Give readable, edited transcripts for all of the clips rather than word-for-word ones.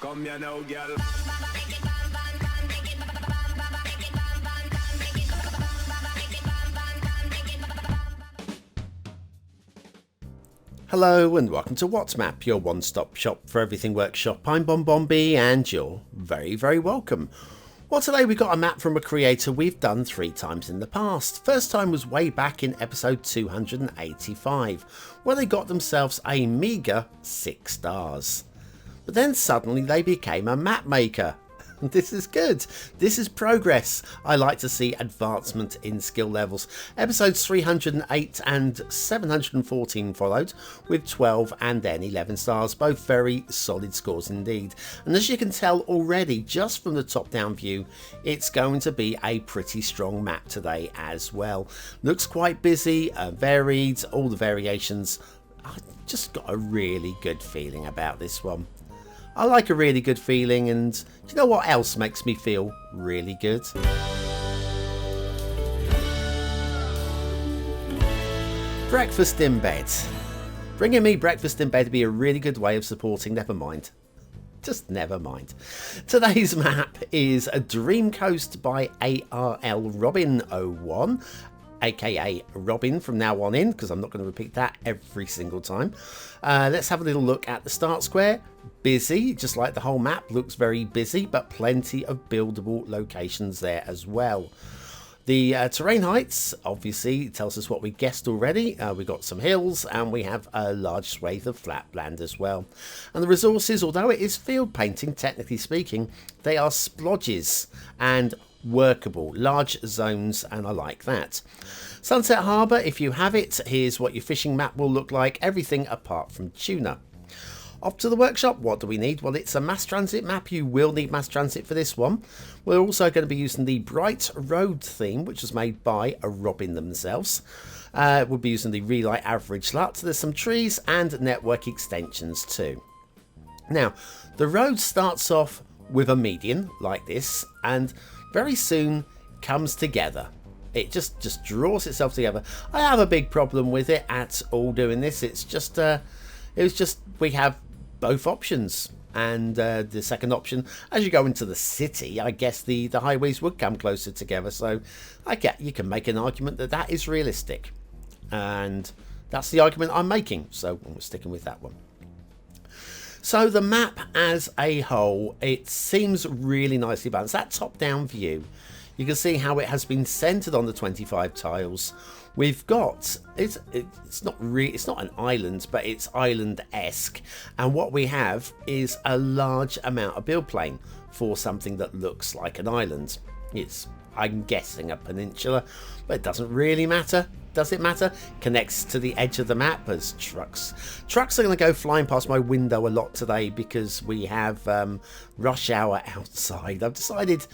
Come here now, girl. Hello and welcome to WhatsMap, your one-stop shop for everything workshop. I'm BonBonB and you're very, very welcome. Well, today we got a map from a creator we've done 3 times in the past. First time was way back in episode 285, where they got themselves a meagre 6 stars. But then suddenly they became a map maker. This is good. This is progress. I like to see advancement in skill levels. Episodes 308 and 714 followed with 12 and then 11 stars. Both very solid scores indeed. And as you can tell already, just from the top down view, it's going to be a pretty strong map today as well. Looks quite busy, varied, all the variations. I just got a really good feeling about this one. I like a really good feeling, and do you know what else makes me feel really good? Breakfast in bed. Bringing me breakfast in bed would be a really good way of supporting Nevermind. Just never mind. Today's map is a Dream Coast by ARL Robin 01. aka Robin from now on in, because I'm not going to repeat that every single time. Let's have a little look at the start square. Busy, just like the whole map, looks very busy, but plenty of buildable locations there as well. The terrain heights obviously tells us what we guessed already. We've got some hills and we have a large swathe of flat land as well. And the resources, although it is field painting, technically speaking, they are splodges and workable, large zones, and I like that. Sunset Harbour, if you have it, here's what your fishing map will look like, everything apart from tuna. Off to the workshop, what do we need? Well, it's a mass transit map. You will need mass transit for this one. We're also going to be using the Bright Road theme, which was made by a Robin themselves. We'll be using the Relight Average LUT. There's some trees and network extensions too. Now, the road starts off with a median like this, and very soon comes together. It just draws itself together. I have a big problem with it at all doing this. It's just we have both options, and the second option, as you go into the city, I guess the highways would come closer together. So you can make an argument that that is realistic, and that's the argument I'm making. So we're sticking with that one. So the map as a whole, it seems really nicely balanced. That top-down view, you can see how it has been centered on the 25 tiles. We've got it's not an island, but it's island-esque, and what we have is a large amount of build plane for something that looks like an island. It's, I'm guessing, a peninsula, but it doesn't really matter. Does it matter? Connects to the edge of the map as trucks. Trucks are going to go flying past my window a lot today because we have rush hour outside. I've decided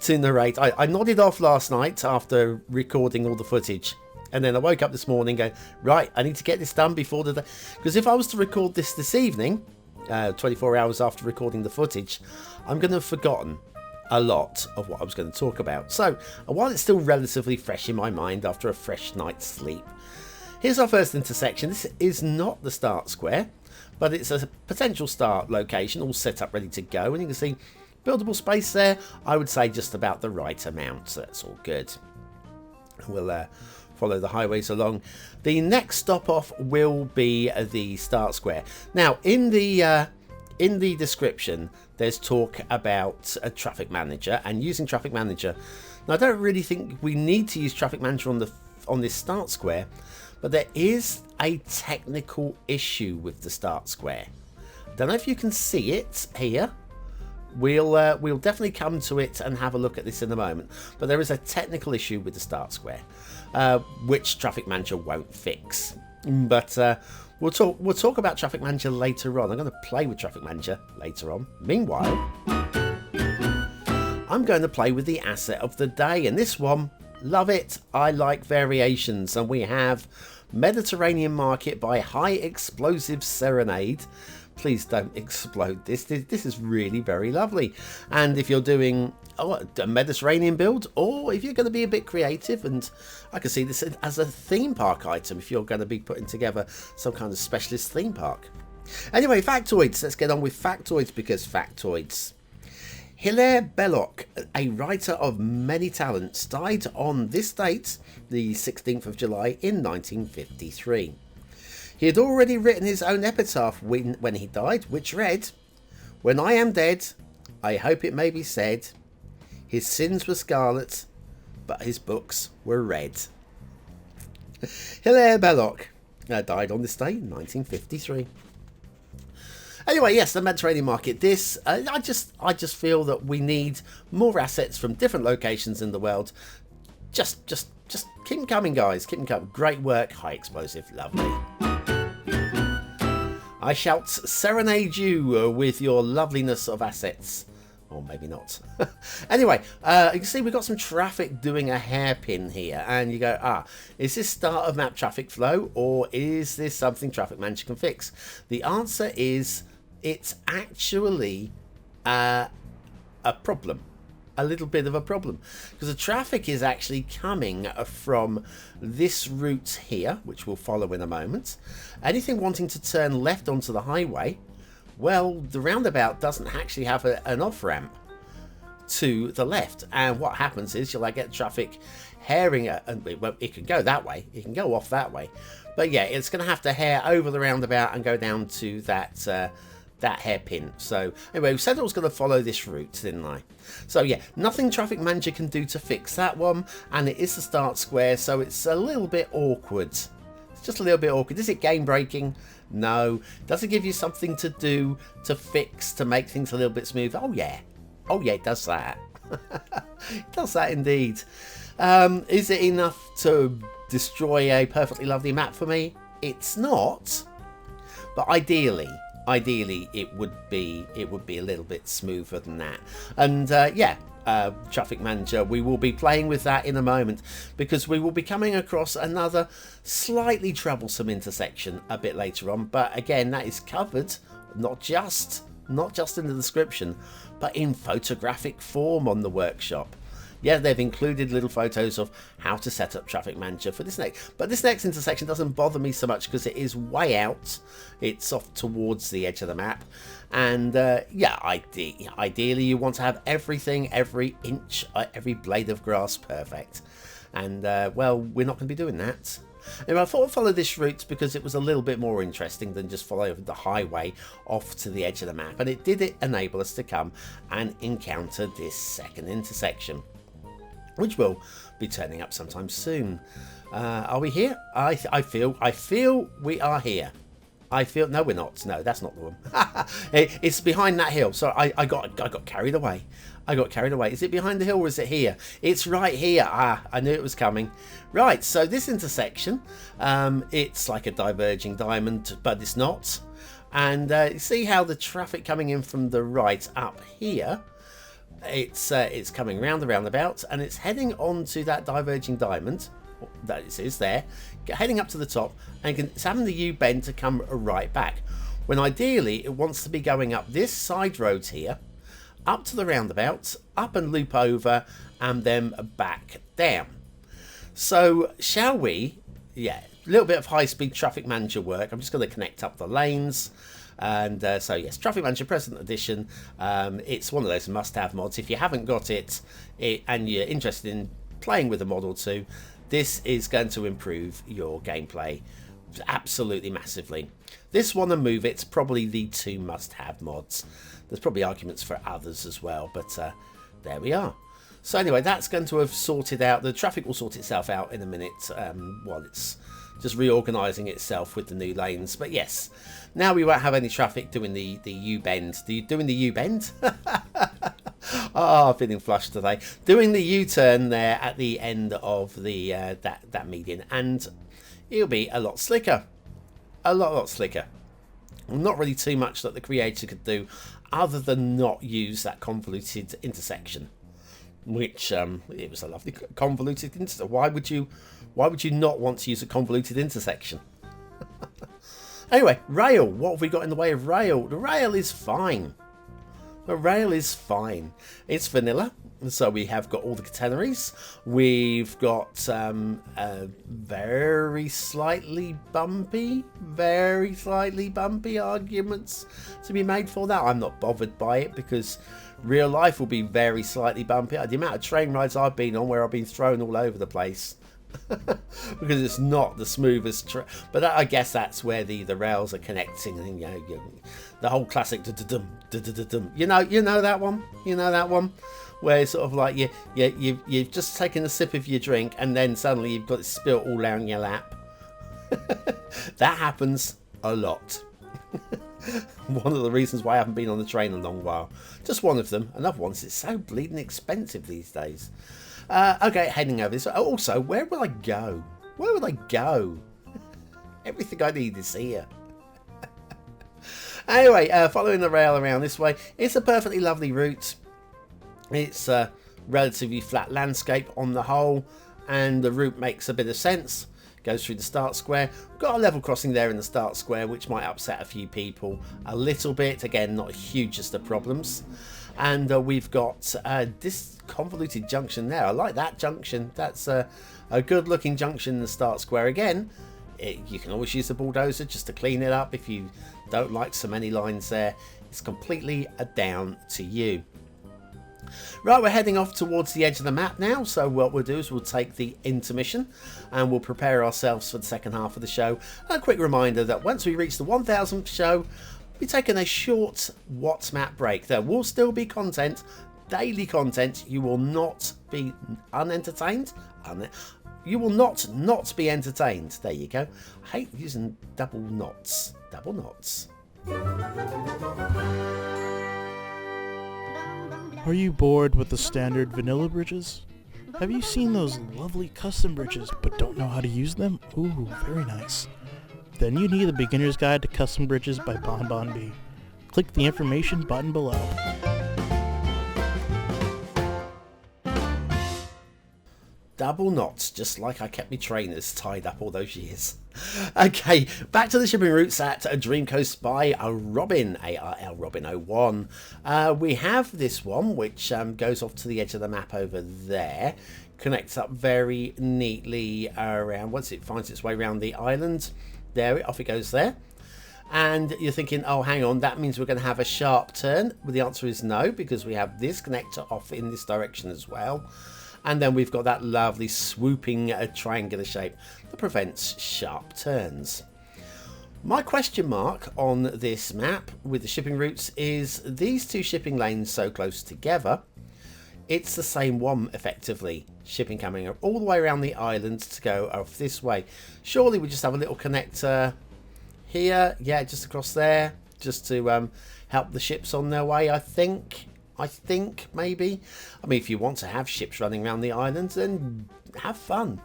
to narrate. I nodded off last night after recording all the footage. And then I woke up this morning going, right, I need to get this done before the day. Because if I was to record this evening, 24 hours after recording the footage, I'm going to have forgotten a lot of what I was going to talk about. So while it's still relatively fresh in my mind after a fresh night's sleep, here's our first intersection. This is not the start square, but it's a potential start location, all set up ready to go, and you can see buildable space there. I would say just about the right amount, so that's all good. We'll follow the highways along. The next stop off will be the start square. Now in the description there's talk about a traffic manager and using traffic manager. Now I don't really think we need to use traffic manager on this start square, but there is a technical issue with the start square. I don't know if you can see it here. We'll definitely come to it and have a look at this in a moment, but there is a technical issue with the start square which traffic manager won't fix, but we'll talk about Traffic Manager later on. I'm going to play with Traffic Manager later on. Meanwhile, I'm going to play with the asset of the day, and this one, love it. I like variations, and we have Mediterranean Market by High Explosive Serenade. Please don't explode this. This is really very lovely. And if you're doing a Mediterranean build, or if you're going to be a bit creative, and I can see this as a theme park item if you're going to be putting together some kind of specialist theme park. Anyway, factoids. Let's get on with factoids, because factoids. Hilaire Belloc, a writer of many talents, died on this date, the 16th of July in 1953. He had already written his own epitaph when he died, which read, "When I am dead, I hope it may be said, his sins were scarlet, but his books were red." Hilaire Belloc died on this day in 1953. Anyway, yes, the Mediterranean market. This, I just feel that we need more assets from different locations in the world. Just keep them coming, guys. Keep them coming. Great work, high explosive, lovely. I shall serenade you with your loveliness of assets. Or maybe not. Anyway, you can see we've got some traffic doing a hairpin here. And you go, is this start of map traffic flow? Or is this something Traffic Manager can fix? The answer is, it's actually a problem. A little bit of a problem. Because the traffic is actually coming from this route here, which we'll follow in a moment. Anything wanting to turn left onto the highway, well, the roundabout doesn't actually have an off-ramp to the left. And what happens is you'll get traffic herring, and it can go that way. It can go off that way. But yeah, it's going to have to hare over the roundabout and go down to that hairpin. So anyway, we said I was going to follow this route, didn't I? So yeah, nothing Traffic Manager can do to fix that one. And it is the start square, so it's a little bit awkward. It's just a little bit awkward. Is it game breaking? No. Does it give you something to do, to fix, to make things a little bit smoother? Oh yeah. Oh yeah, it does that. It does that indeed. Is it enough to destroy a perfectly lovely map for me? It's not. But ideally it would be a little bit smoother than that. And Traffic Manager, we will be playing with that in a moment, because we will be coming across another slightly troublesome intersection a bit later on. But again, that is covered not just in the description, but in photographic form on the workshop. Yeah, they've included little photos of how to set up Traffic Manager for this next. But this next intersection doesn't bother me so much because it is way out. It's off towards the edge of the map. And ideally you want to have everything, every inch, every blade of grass perfect. And, well, we're not going to be doing that. Anyway, I thought I'd follow this route because it was a little bit more interesting than just follow the highway off to the edge of the map. And it did enable us to come and encounter this second intersection, which will be turning up sometime soon. Are we here? I feel we are here. No, we're not. No, that's not the one. It's behind that hill. So I got carried away. Is it behind the hill or is it here? It's right here. I knew it was coming. Right, so this intersection, it's like a diverging diamond, but it's not. And you see how the traffic coming in from the right up here, it's coming round the roundabout and it's heading onto that diverging diamond that it is there, heading up to the top, and it's having the U-bend to come right back, when ideally it wants to be going up this side road here, up to the roundabout, up and loop over, and then back down. So shall we? Yeah, a little bit of high-speed Traffic Manager work. I'm just going to connect up the lanes. And so yes, Traffic Manager Present Edition, it's one of those must-have mods. If you haven't got it and you're interested in playing with a mod or two, this is going to improve your gameplay absolutely massively. This one and Move It's probably the two must-have mods. There's probably arguments for others as well, but there we are. So anyway, that's going to have sorted out. The traffic will sort itself out in a minute while it's just reorganising itself with the new lanes. But yes, now we won't have any traffic doing the U-bend. Doing the U-bend? Oh, I'm feeling flushed today. Doing the U-turn there at the end of the that median, and it'll be a lot slicker. A lot slicker. Not really too much that the creator could do other than not use that convoluted intersection, which it was a lovely convoluted intersection. Why would you not want to use a convoluted intersection? Anyway, rail. What have we got in the way of rail? The rail is fine. The rail is fine. It's vanilla, so we have got all the catenaries. We've got very slightly bumpy arguments to be made for that. I'm not bothered by it because real life will be very slightly bumpy. The amount of train rides I've been on where I've been thrown all over the place because it's not the smoothest but I guess that's where the rails are connecting, and the whole classic you know that one where it's sort of like you've just taken a sip of your drink and then suddenly you've got it spilt all down your lap. That happens a lot. One of the reasons why I haven't been on the train in a long while. Just one of them. Another one is it's so bleeding expensive these days. Okay, heading over this. Also, where will I go? Where will I go? Everything I need is here. Anyway, following the rail around this way. It's a perfectly lovely route. It's a relatively flat landscape on the whole, and the route makes a bit of sense. Goes through the start square. Got a level crossing there in the start square, which might upset a few people a little bit. Again, not a hugest of problems. And we've got this convoluted junction there. I like that junction. That's a good looking junction in the start square. Again, you can always use the bulldozer just to clean it up if you don't like so many lines there. It's completely down to you. Right, we're heading off towards the edge of the map now, so what we'll do is we'll take the intermission and we'll prepare ourselves for the second half of the show. A quick reminder that once we reach the 1000th show, we'll be taking a short What's Map break. There will still be content, daily content. You will not be unentertained. You will not be entertained. There you go. I hate using double knots. Double knots. Are you bored with the standard vanilla bridges? Have you seen those lovely custom bridges but don't know how to use them? Ooh, very nice. Then you need a beginner's guide to custom bridges by BonBonB. Click the information button below. Double knots, just like I kept my trainers tied up all those years. Okay, back to the shipping routes at Dreamcoast by Robin, ARL Robin 01. We have this one, which goes off to the edge of the map over there. Connects up very neatly around, once it finds its way around the island. There, off it goes there. And you're thinking, oh, hang on, that means we're going to have a sharp turn. Well, the answer is no, because we have this connector off in this direction as well. And then we've got that lovely swooping triangular shape that prevents sharp turns. My question mark on this map with the shipping routes is these two shipping lanes so close together. It's the same one effectively. Shipping coming all the way around the island to go off this way. Surely we just have a little connector here. Yeah, just across there. Just to help the ships on their way, I think maybe. I mean, if you want to have ships running around the island, then have fun.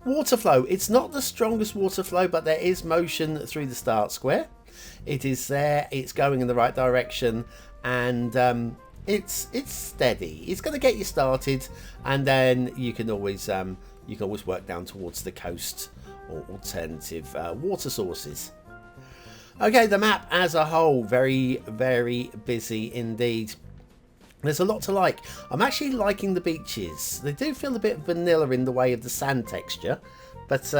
Water flow. It's not the strongest water flow, but there is motion through the start square. It is there. It's going in the right direction, and it's steady. It's going to get you started, and then you can always work down towards the coast or alternative water sources. Okay, the map as a whole, very, very busy indeed. There's a lot to like. I'm actually liking the beaches. They do feel a bit vanilla in the way of the sand texture, but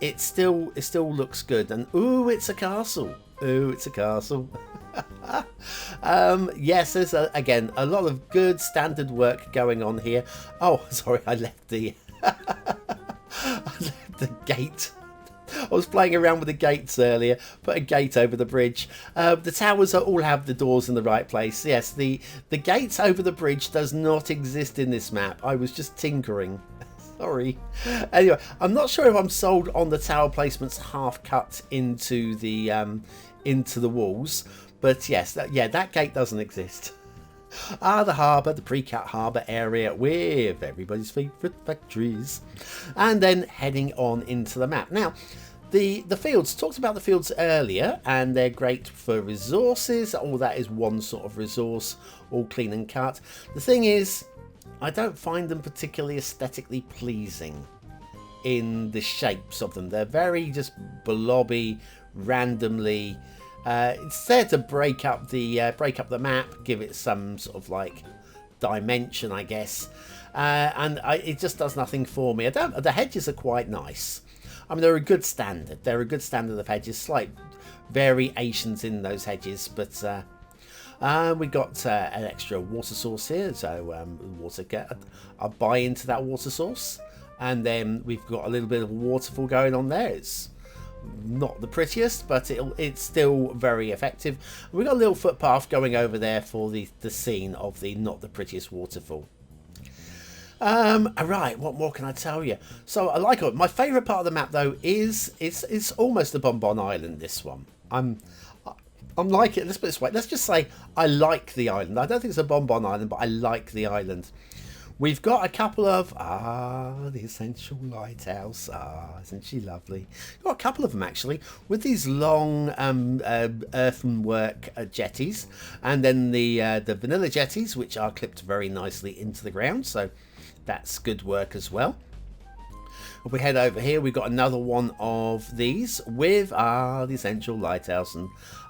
it still looks good. And ooh, it's a castle. Ooh, it's a castle. Yes, there's again a lot of good standard work going on here. Oh, sorry, I left the gate. I was playing around with the gates earlier. Put a gate over the bridge. The towers all have the doors in the right place. Yes, the gates over the bridge does not exist in this map. I was just tinkering. Sorry. Anyway, I'm not sure if I'm sold on the tower placements half cut into the walls, but yes, that gate doesn't exist. The harbour, the pre-cut harbour area with everybody's favourite factories. And then heading on into the map. Now, the fields, talked about the fields earlier, and they're great for resources. All that is one sort of resource, all clean and cut. The thing is, I don't find them particularly aesthetically pleasing in the shapes of them. They're very just blobby, randomly It's there to break up the map, give it some sort of like dimension, I guess. It just does nothing for me. The hedges are quite nice. I mean, they're a good standard. They're a good standard of hedges. Slight variations in those hedges, but we got an extra water source here, so I'll buy into that water source. And then we've got a little bit of a waterfall going on there. It's not the prettiest, but it's still very effective. We've got a little footpath going over there for the scene of the not the prettiest waterfall. Right, what more can I tell you? So I like it. My favourite part of the map though is it's almost a BonBon Island. This one, I'm like it. Let's put it this way. Let's just say I like the island. I don't think it's a BonBon Island, but I like the island. We've got a couple of the Essential Lighthouse. Isn't she lovely? Got a couple of them actually with these long earthenwork jetties, and then the vanilla jetties, which are clipped very nicely into the ground. So that's good work as well. If we head over here, we've got another one of these with the Essential Lighthouse and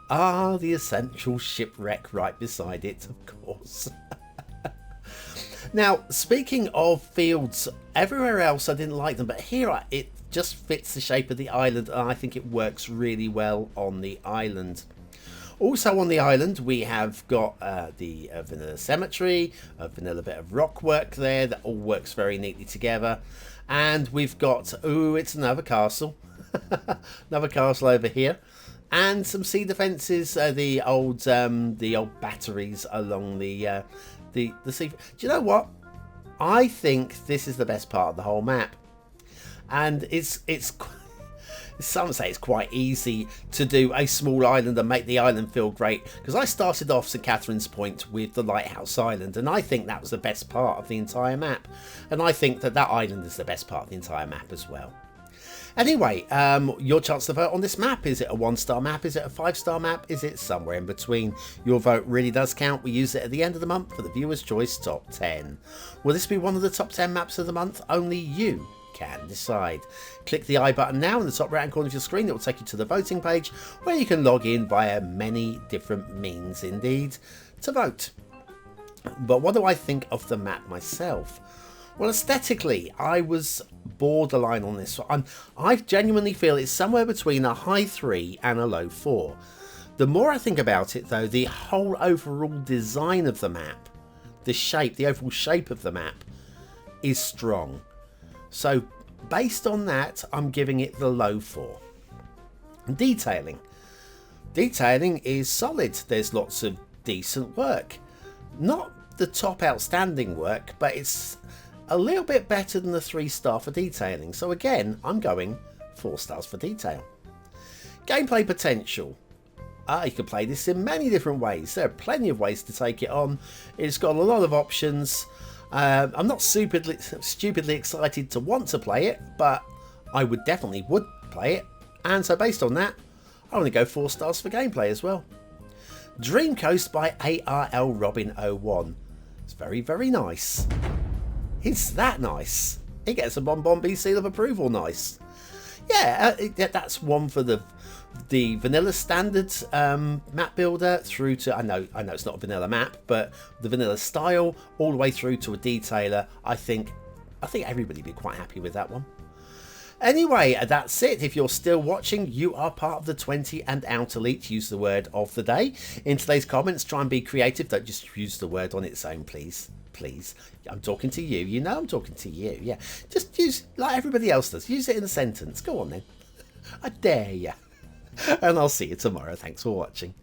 the Essential Shipwreck right beside it, of course. Now, speaking of fields, everywhere else I didn't like them, but here it just fits the shape of the island, and I think it works really well on the island. Also on the island, we have got the vanilla cemetery, a vanilla bit of rock work there that all works very neatly together. And we've got, it's another castle, another castle over here. And some sea defences, the old batteries along the sea. Do you know what? I think this is the best part of the whole map, and some say it's quite easy to do a small island and make the island feel great, because I started off St Catherine's Point with the Lighthouse Island, and I think that was the best part of the entire map, and I think that island is the best part of the entire map as well. Anyway, your chance to vote on this map. Is it a 1-star map? Is it a 5-star map? Is it somewhere in between? Your vote really does count. We use it at the end of the month for the Viewer's Choice Top 10. Will this be one of the top 10 maps of the month? Only you can decide. Click the I button now in the top right hand corner of your screen. It will take you to the voting page where you can log in via many different means indeed to vote. But what do I think of the map myself? Well, aesthetically, I was borderline on this one. I genuinely feel it's somewhere between a high 3 and a low 4. The more I think about it, though, the whole overall design of the map, the overall shape of the map, is strong. So, based on that, I'm giving it the low 4. Detailing. Detailing is solid. There's lots of decent work. Not the top outstanding work, but it's a little bit better than the 3-star for detailing. So again, I'm going 4 stars for detail. Gameplay potential. You can play this in many different ways. There are plenty of ways to take it on. It's got a lot of options. I'm not stupidly excited to want to play it, but I definitely would play it. And so based on that, I want to go 4 stars for gameplay as well. Dream Coast by ARL Robin 01. It's very, very nice. It's that nice. It gets a BonBonB seal of approval nice. Yeah, that's one for the vanilla standard map builder through to, I know it's not a vanilla map, but the vanilla style all the way through to a detailer. I think everybody would be quite happy with that one. Anyway, that's it. If you're still watching, you are part of the 20 and out elite. Use the word of the day. In today's comments, try and be creative. Don't just use the word on its own, please. Please. I'm talking to you. You know I'm talking to you. Yeah. Just use, like everybody else does, use it in a sentence. Go on then. I dare you. And I'll see you tomorrow. Thanks for watching.